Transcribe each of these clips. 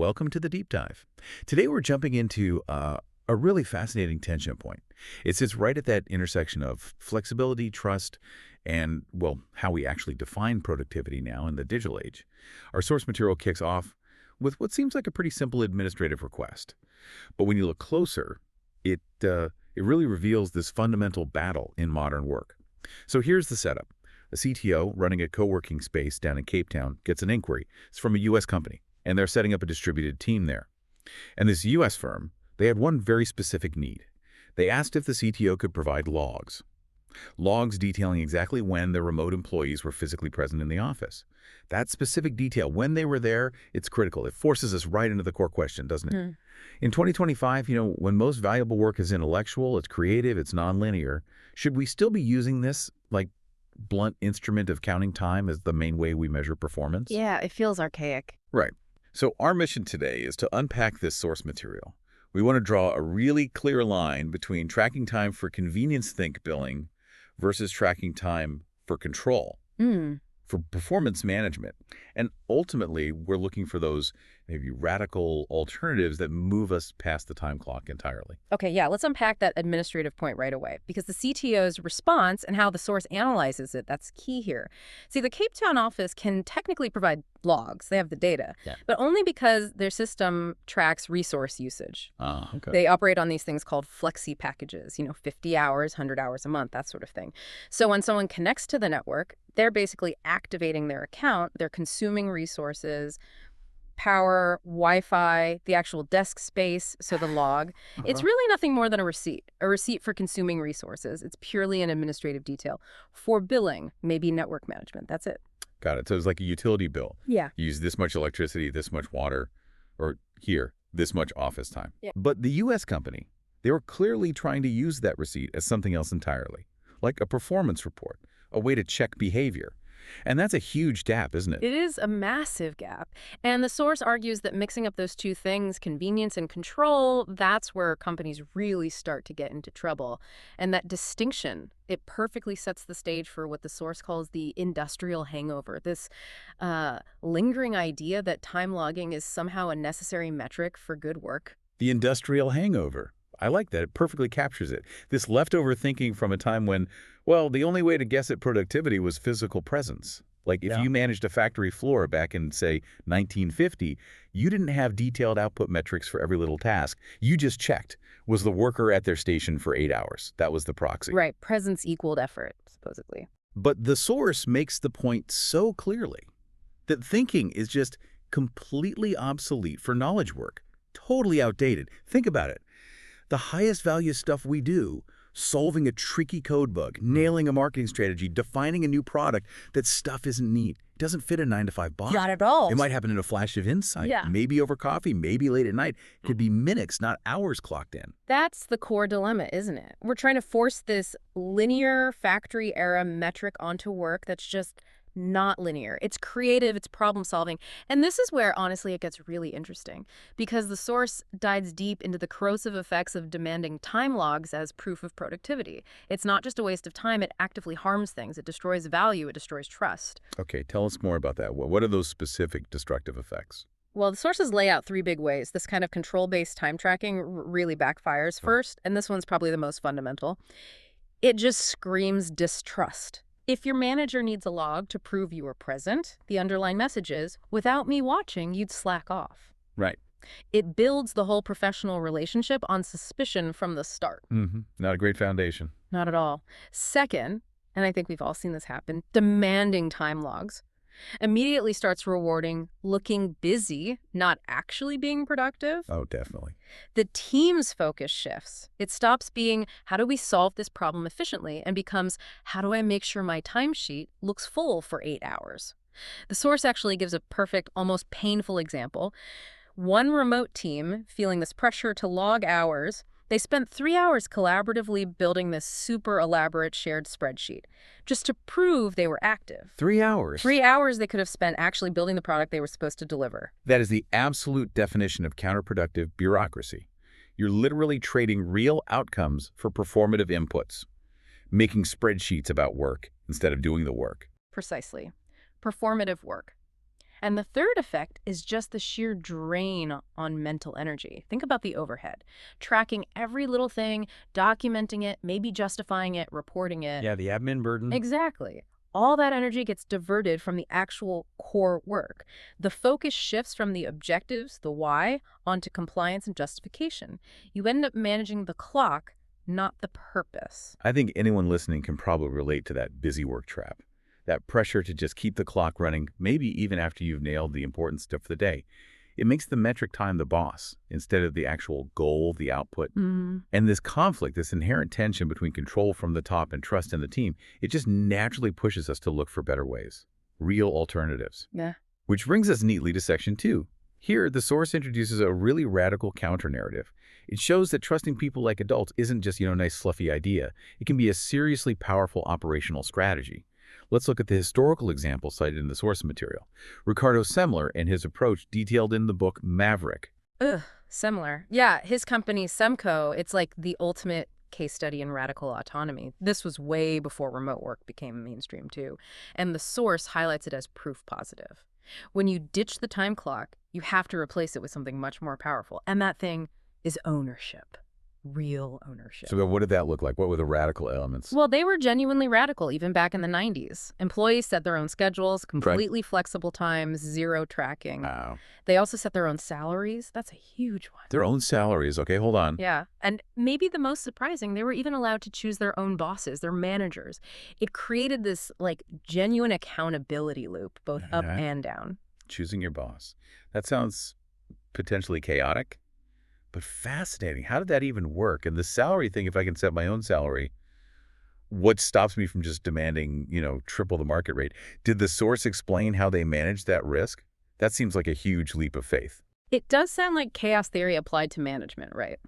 welcome to the deep dive. Today we're jumping into a really fascinating tension point. It sits right at that intersection of flexibility, trust, and, well, how we actually define productivity now in the digital age. Our source material kicks off with what seems like a pretty simple administrative request. But when you look closer, it really reveals this fundamental battle in modern work. So here's the setup. A CTO running a co-working space down in Cape Town gets an inquiry. It's from a U.S. company, and they're setting up a distributed team there. And this U.S. firm, they had one very specific need. They asked if the CTO could provide logs. Logs detailing exactly when their remote employees were physically present in the office. That specific detail, when they were there, it's critical. It forces us right into the core question, doesn't it? In 2025, when most valuable work is intellectual, it's creative, it's nonlinear, should we still be using this, like, blunt instrument of counting time as the main way we measure performance? Yeah, it feels archaic. Right. So our mission today is to unpack this source material. We want to draw a really clear line between tracking time for convenience think billing versus tracking time for control, for performance management. And ultimately, we're looking for those maybe radical alternatives that move us past the time clock entirely. Okay, yeah, let's unpack that administrative point right away, because the CTO's response and how the source analyzes it, that's key here. See, the Cape Town office can technically provide logs. They have the data, but only because their system tracks resource usage. Okay. They operate on these things called flexi packages, 50 hours, 100 hours a month, that sort of thing. So when someone connects to the network, they're basically activating their account, they're consuming resources, power, Wi-Fi, the actual desk space, so the log. It's really nothing more than a receipt for consuming resources. It's purely an administrative detail. For billing, maybe network management, that's it. Got it. So it's like a utility bill. Yeah. You use this much electricity, this much water, or here, this much office time. Yeah. But the U.S. company, they were clearly trying to use that receipt as something else entirely, like a performance report, a way to check behavior. And that's a huge gap, isn't it? It is a massive gap. And the source argues that mixing up those two things, convenience and control, that's where companies really start to get into trouble. And that distinction, it perfectly sets the stage for what the source calls the industrial hangover, this lingering idea that time logging is somehow a necessary metric for good work. The industrial hangover. I like that. It perfectly captures it. This leftover thinking from a time when, well, the only way to guess at productivity was physical presence. Like if you managed a factory floor back in, say, 1950, you didn't have detailed output metrics for every little task. You just checked. Was the worker at their station for 8 hours? That was the proxy. Right. Presence equaled effort, supposedly. But the source makes the point so clearly that thinking is just completely obsolete for knowledge work. Totally outdated. Think about it. The highest value stuff we do, solving a tricky code bug, nailing a marketing strategy, defining a new product, that stuff isn't neat. It doesn't fit a 9-to-5 box. Not at all. It might happen in a flash of insight, Yeah. maybe over coffee, maybe late at night. It could be minutes, not hours clocked in. That's the core dilemma, isn't it? We're trying to force this linear factory era metric onto work that's just not linear. It's creative, it's problem solving. And this is where, honestly, it gets really interesting, because the source dives deep into the corrosive effects of demanding time logs as proof of productivity. It's not just a waste of time, it actively harms things. It destroys value, it destroys trust. Okay, tell us more about that. What are those specific destructive effects? Well, the sources lay out 3 big ways. This kind of control-based time tracking really backfires first, and this one's probably the most fundamental. It just screams distrust. If your manager needs a log to prove you were present, the underlying message is, without me watching, you'd slack off. Right. It builds the whole professional relationship on suspicion from the start. Not a great foundation. Not at all. Second, and I think we've all seen this happen, demanding time logs. Immediately starts rewarding looking busy, not actually being productive. Oh, definitely. The team's focus shifts. It stops being, how do we solve this problem efficiently, and becomes, how do I make sure my timesheet looks full for 8 hours? The source actually gives a perfect, almost painful example. One remote team, feeling this pressure to log hours, they spent 3 hours collaboratively building this super elaborate shared spreadsheet just to prove they were active. 3 hours? 3 hours they could have spent actually building the product they were supposed to deliver. That is the absolute definition of counterproductive bureaucracy. You're literally trading real outcomes for performative inputs, making spreadsheets about work instead of doing the work. Precisely. Performative work. And the third effect is just the sheer drain on mental energy. Think about the overhead. Tracking every little thing, documenting it, maybe justifying it, reporting it. Yeah, the admin burden. Exactly. All that energy gets diverted from the actual core work. The focus shifts from the objectives, the why, onto compliance and justification. You end up managing the clock, not the purpose. I think anyone listening can probably relate to that busy work trap. That pressure to just keep the clock running, maybe even after you've nailed the important stuff for the day. It makes the metric time the boss instead of the actual goal, the output. And this conflict, this inherent tension between control from the top and trust in the team, it just naturally pushes us to look for better ways, real alternatives. Yeah. Which brings us neatly to Section 2. Here, the source introduces a really radical counter-narrative. It shows that trusting people like adults isn't just, a nice fluffy idea. It can be a seriously powerful operational strategy. Let's look at the historical example cited in the source material. Ricardo Semler and his approach detailed in the book Maverick. Ugh, Semler. Yeah, his company, Semco, it's like the ultimate case study in radical autonomy. This was way before remote work became mainstream, too. And the source highlights it as proof positive. When you ditch the time clock, you have to replace it with something much more powerful. And that thing is ownership. Real ownership. So what did that look like? What were the radical elements? Well, they were genuinely radical even back in the 90s. Employees set their own schedules, completely flexible times, zero tracking. Wow. They also set their own salaries. That's a huge one. Their own salaries. Okay, hold on. Yeah. And maybe the most surprising, they were even allowed to choose their own bosses, their managers. It created this genuine accountability loop, both up and down. Choosing your boss. That sounds potentially chaotic, but fascinating. How did that even work? And the salary thing, if I can set my own salary, what stops me from just demanding, triple the market rate? Did the source explain how they managed that risk? That seems like a huge leap of faith. It does sound like chaos theory applied to management, right?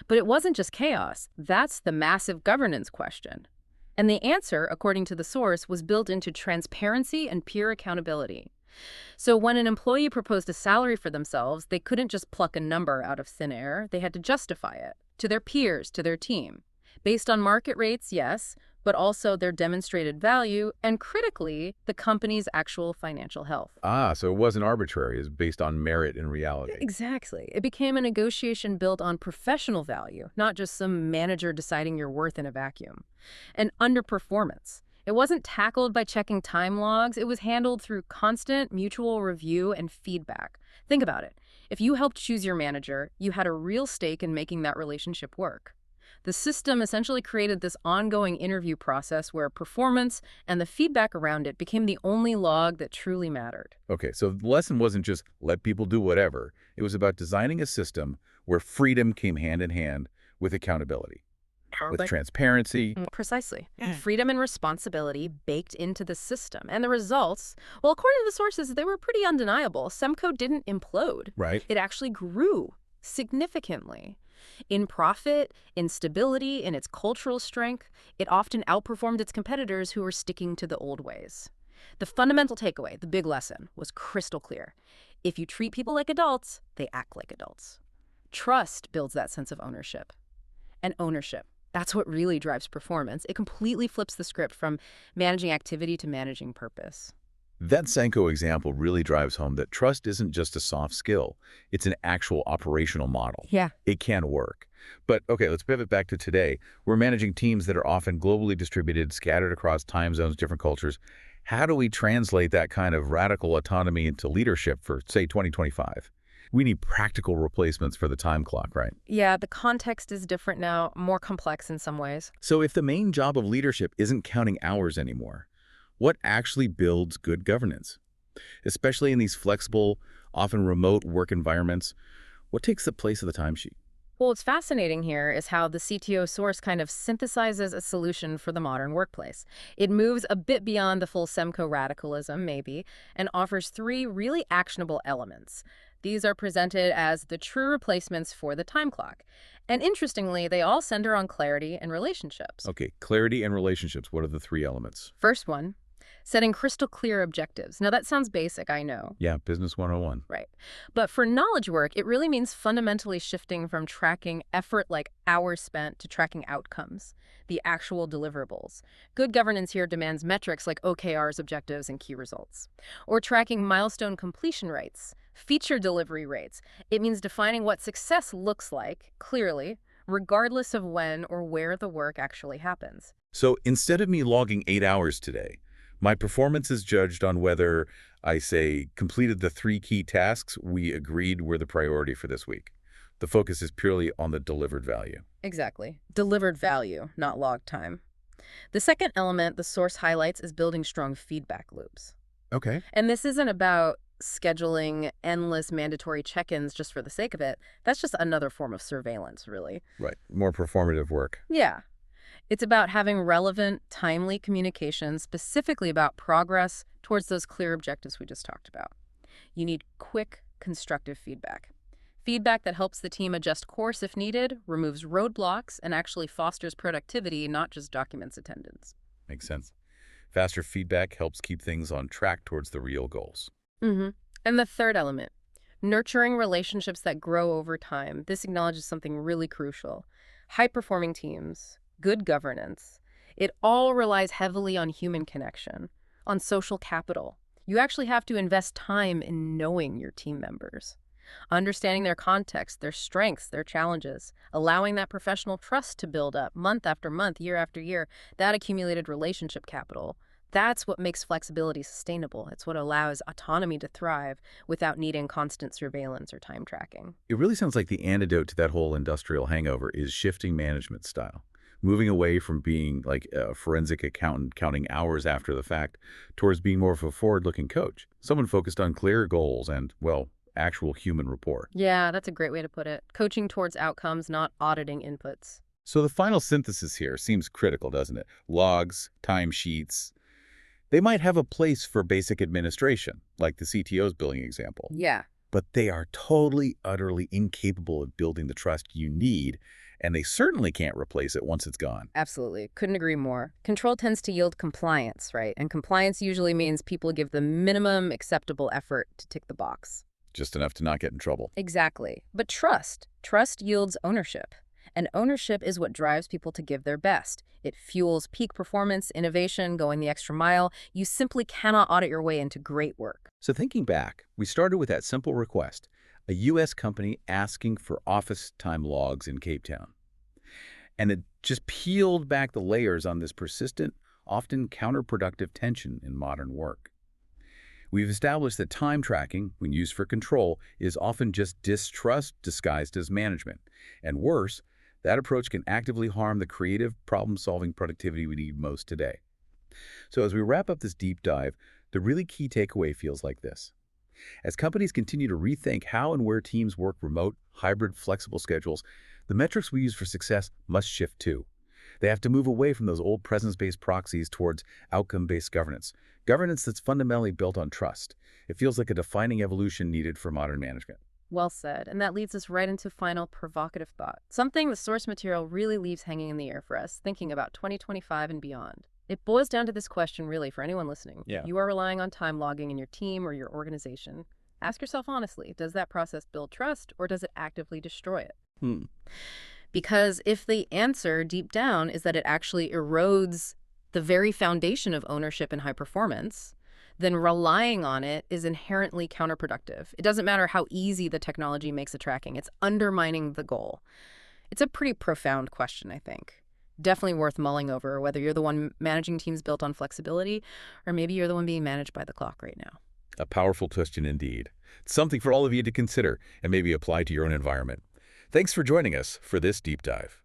But it wasn't just chaos. That's the massive governance question. And the answer, according to the source, was built into transparency and peer accountability. So when an employee proposed a salary for themselves, they couldn't just pluck a number out of thin air. They had to justify it to their peers, to their team. Based on market rates, yes, but also their demonstrated value and, critically, the company's actual financial health. So it wasn't arbitrary. It was based on merit and reality. Exactly. It became a negotiation built on professional value, not just some manager deciding your worth in a vacuum. And underperformance. It wasn't tackled by checking time logs. It was handled through constant mutual review and feedback. Think about it. If you helped choose your manager, you had a real stake in making that relationship work. The system essentially created this ongoing interview process where performance and the feedback around it became the only log that truly mattered. Okay, so the lesson wasn't just let people do whatever. It was about designing a system where freedom came hand in hand with accountability. With transparency. Precisely. Freedom and responsibility baked into the system. And the results, well, according to the sources, they were pretty undeniable. Semco didn't implode. Right. It actually grew significantly. In profit, in stability, in its cultural strength, it often outperformed its competitors who were sticking to the old ways. The fundamental takeaway, the big lesson, was crystal clear. If you treat people like adults, they act like adults. Trust builds that sense of ownership. And ownership, that's what really drives performance. It completely flips the script from managing activity to managing purpose. That Senko example really drives home that trust isn't just a soft skill. It's an actual operational model. Yeah. It can work. But okay, let's pivot back to today. We're managing teams that are often globally distributed, scattered across time zones, different cultures. How do we translate that kind of radical autonomy into leadership for, say, 2025? We need practical replacements for the time clock, right? Yeah, the context is different now, more complex in some ways. So if the main job of leadership isn't counting hours anymore, what actually builds good governance? Especially in these flexible, often remote work environments, what takes the place of the timesheet? Well, what's fascinating here is how the CTO source kind of synthesizes a solution for the modern workplace. It moves a bit beyond the full Semco radicalism, maybe, and offers 3 really actionable elements. These are presented as the true replacements for the time clock. And interestingly, they all center on clarity and relationships. Okay, clarity and relationships. What are the 3 elements? First one, Setting crystal clear objectives. Now, that sounds basic, I know. Yeah, Business 101. Right. But for knowledge work, it really means fundamentally shifting from tracking effort like hours spent to tracking outcomes, the actual deliverables. Good governance here demands metrics like OKRs, objectives, and key results. Or tracking milestone completion rates, feature delivery rates. It means defining what success looks like, clearly, regardless of when or where the work actually happens. So instead of me logging 8 hours today, my performance is judged on whether I, say, completed the 3 key tasks we agreed were the priority for this week. The focus is purely on the delivered value. Exactly. Delivered value, not log time. The second element the source highlights is building strong feedback loops. Okay. And this isn't about scheduling endless mandatory check-ins just for the sake of it. That's just another form of surveillance, really. Right. More performative work. Yeah. It's about having relevant, timely communication specifically about progress towards those clear objectives we just talked about. You need quick, constructive feedback. Feedback that helps the team adjust course if needed, removes roadblocks, and actually fosters productivity, not just documents attendance. Makes sense. Faster feedback helps keep things on track towards the real goals. And the third element, nurturing relationships that grow over time. This acknowledges something really crucial. High-performing teams, good governance, it all relies heavily on human connection, on social capital. You actually have to invest time in knowing your team members, understanding their context, their strengths, their challenges, allowing that professional trust to build up month after month, year after year, that accumulated relationship capital. That's what makes flexibility sustainable. It's what allows autonomy to thrive without needing constant surveillance or time tracking. It really sounds like the antidote to that whole industrial hangover is shifting management style, moving away from being like a forensic accountant counting hours after the fact towards being more of a forward-looking coach, someone focused on clear goals and, well, actual human rapport. Yeah, that's a great way to put it. Coaching towards outcomes, not auditing inputs. So the final synthesis here seems critical, doesn't it? Logs, timesheets. They might have a place for basic administration, like the CTO's billing example. Yeah. But they are totally, utterly incapable of building the trust you need, and they certainly can't replace it once it's gone. Absolutely. Couldn't agree more. Control tends to yield compliance, right? And compliance usually means people give the minimum acceptable effort to tick the box. Just enough to not get in trouble. Exactly. But trust yields ownership. And ownership is what drives people to give their best. It fuels peak performance, innovation, going the extra mile. You simply cannot audit your way into great work. So thinking back, we started with that simple request, a U.S. company asking for office time logs in Cape Town. And it just peeled back the layers on this persistent, often counterproductive tension in modern work. We've established that time tracking, when used for control, is often just distrust disguised as management. And worse, that approach can actively harm the creative, problem-solving productivity we need most today. So as we wrap up this deep dive, the really key takeaway feels like this. As companies continue to rethink how and where teams work remote, hybrid, flexible schedules, the metrics we use for success must shift too. They have to move away from those old presence-based proxies towards outcome-based governance. Governance that's fundamentally built on trust. It feels like a defining evolution needed for modern management. Well said. And that leads us right into final provocative thought. Something the source material really leaves hanging in the air for us, thinking about 2025 and beyond. It boils down to this question, really, for anyone listening. Yeah. You are relying on time logging in your team or your organization. Ask yourself honestly, does that process build trust or does it actively destroy it? Because if the answer deep down is that it actually erodes the very foundation of ownership and high performance, then relying on it is inherently counterproductive. It doesn't matter how easy the technology makes the tracking. It's undermining the goal. It's a pretty profound question, I think. Definitely worth mulling over, whether you're the one managing teams built on flexibility, or maybe you're the one being managed by the clock right now. A powerful question indeed. It's something for all of you to consider and maybe apply to your own environment. Thanks for joining us for this deep dive.